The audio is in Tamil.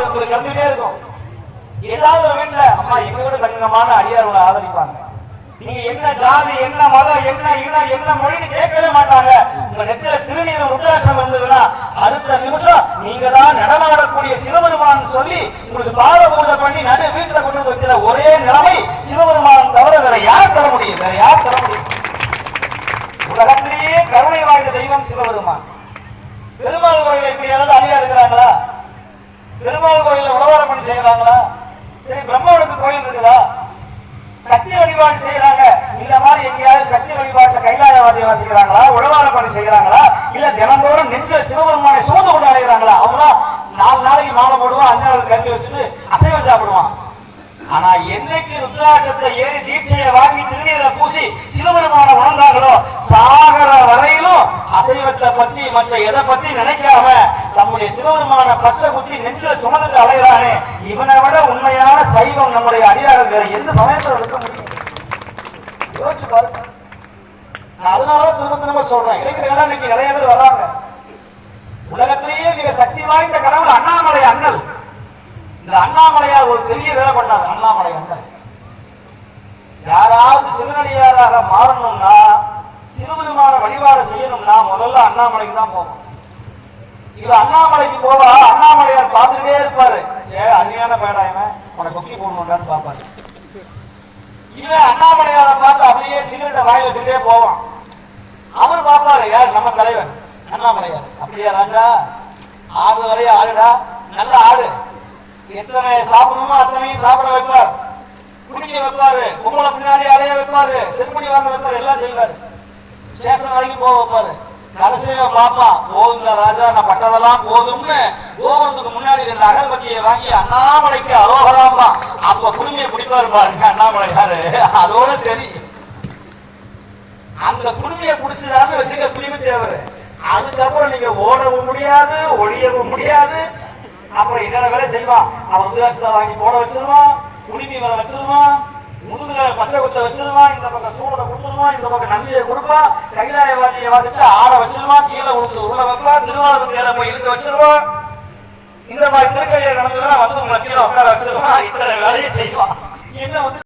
கத்துக்கிட்டே இருக்கும். ஏதாவது ஒரு வீட்டுல அம்மா எங்க விட தங்கமான அடியார்களை ஆதரிப்பாங்க. நீங்க என்ன ஜாதி, என்ன மதம், என்ன இனம், என்ன மொழின்னு கேட்கவே மாட்டாங்க. உங்க நெத்தில திருநீர் ருத்ராட்சம் இருந்ததுன்னா அடுத்த நிமிஷம் நீங்க தான் நடமாடக்கூடிய சிவபெருமான் சொல்லி உங்களுக்கு பாத பூஜை பண்ணி நடு வீட்டுல கொண்டு வைக்கிற ஒரே நிலைமை சிவபெருமான் தவிர வேற யார் தர முடியும்? வேற யார் தர முடியும்? உலகத்திலேயே கருணை வாய்ந்த தெய்வம் சிவபெருமான். பெருமாள் கோயில இப்படி ஏதாவது அடியா இருக்கிறாங்களா? பெருமாள் கோயில உழவார பணி செய்யறாங்களா? சரி, பிரம்மனுக்கு கோயில் இருக்குதா? சக்தி வழிபாடு செய்யறாங்க. இந்த மாதிரி எங்கேயாவது சக்தி வழிபாட்டுல கைலாய வாத்தியம் வாசிக்கிறாங்களா? உழவார பணி செய்யறாங்களா? இல்ல தினந்தோறும் நெஞ்ச சிவபெருமானை சூழ்ந்து கொண்டு அலைகிறாங்களா? அவங்க 4 நாளைக்கு மாலை போடுவான், 5 நாளுக்கு கஞ்சி வச்சுட்டு அசைவம் சாப்பிடுவான். ஆனா என்னைக்கு ருத்ராட்சத்தை ஏறி தீட்சையை வாங்கி திருநீரை பூசி சிவபெருமான உணர்ந்தாங்களோ சாகர வரையிலும் அசைவத்தை பத்தி மற்ற எதை பத்தி நினைக்காம நம்முடைய சிவபெருமான பச்சை குத்தி நெஞ்சில சுமந்துட்டு அலைகிறானே, இவனை விட உண்மையான சைவம் நம்முடைய அடியார்கள் வேற எந்த சமயத்தில் இருக்க முடியும்? யோசிச்சு பாருங்க. நான் அதனால திரும்ப சொல்றேன், இளைஞர்கள் இன்னைக்கு நிறைய பேர் வர்றாங்க. உலகத்திலேயே மிக சக்தி வாய்ந்த கடவுள் அண்ணாமலை அண்ணல். இந்த அண்ணாமலையார் ஒரு பெரிய வேலை பண்ணாங்க. அண்ணாமலை அண்ணல் யாராவது சிவனடியாராக மாறணும்னா, சிவபெருமான வழிபாடு செய்யணும்னா முதல்ல அண்ணாமலைக்கு தான் போகும். இது அண்ணாமலைக்கு போவா அண்ணாமலையார் பார்த்துட்டே இருப்பாரு. அருமையான பேடாயமே உனக்கு கொக்கி போடணும்டான்னு பார்ப்பாரு. இல்ல அண்ணாமலையாரை பார்த்து அப்படியே சிகரெட்டை வாய் வச்சுட்டே போவான். அவர் பார்ப்பாரு, யார் நம்ம தலைவர் அண்ணாமலையார். அப்படியா ராஜா, ஆடு வரைய ஆடுடா, நல்ல ஆடு, எத்தனை சாப்பிடணுமோ அத்தனையும் சாப்பிட வைப்பார், குடிக்க வைப்பாரு, பொங்கலை பின்னாடி அலைய வைப்பாரு, செருப்படி வாங்க வைப்பாரு, எல்லாம் செய்வாரு. ஸ்டேஷன் வரைக்கும் போக வைப்பாரு. கடைசியில பாப்பா போதுங்க ராஜா, நான் பட்டதெல்லாம் போதும்னு கோபுரத்துக்கு முன்னாடி 2 அகர்பத்தியை வாங்கி அண்ணாமலைக்கு அரோகராமா அப்ப குடுமையை பிடிப்பாரு பாருங்க அண்ணாமலையாரு. அதோட சரி, அந்த குடுமையை பிடிச்சதான்னு வச்சுக்க குடிமை தேவை. அதுக்கப்புறம் நீங்க ஓடவும் முடியாது, ஒழியவும் முடியாது. அப்புறம் என்னென்ன வேலை செய்வான், அவன் ருத்ராட்சத்தை வாங்கி போட வச்சிருவான், குடிமி மேல வச்சிருவான், முதுகுல பச்சை குத்த வச்சிருவான், இந்த பக்கம் சூழலை கொடுத்துருவான், இந்த பக்கம் நந்தியை கொடுப்பான், கைலாய வாத்தியை வாசிச்சு ஆட வச்சிருவான், கீழே உழுந்து உள்ள வைப்பான், திருவாரூர் தேரை போய் இழுத்து வச்சிருவான். இந்த மாதிரி திருக்கையில நடந்ததுன்னா வந்து உங்களை கீழே உட்கார வச்சிருவான். இத்தனை வேலையை செய்வான். என்ன வந்து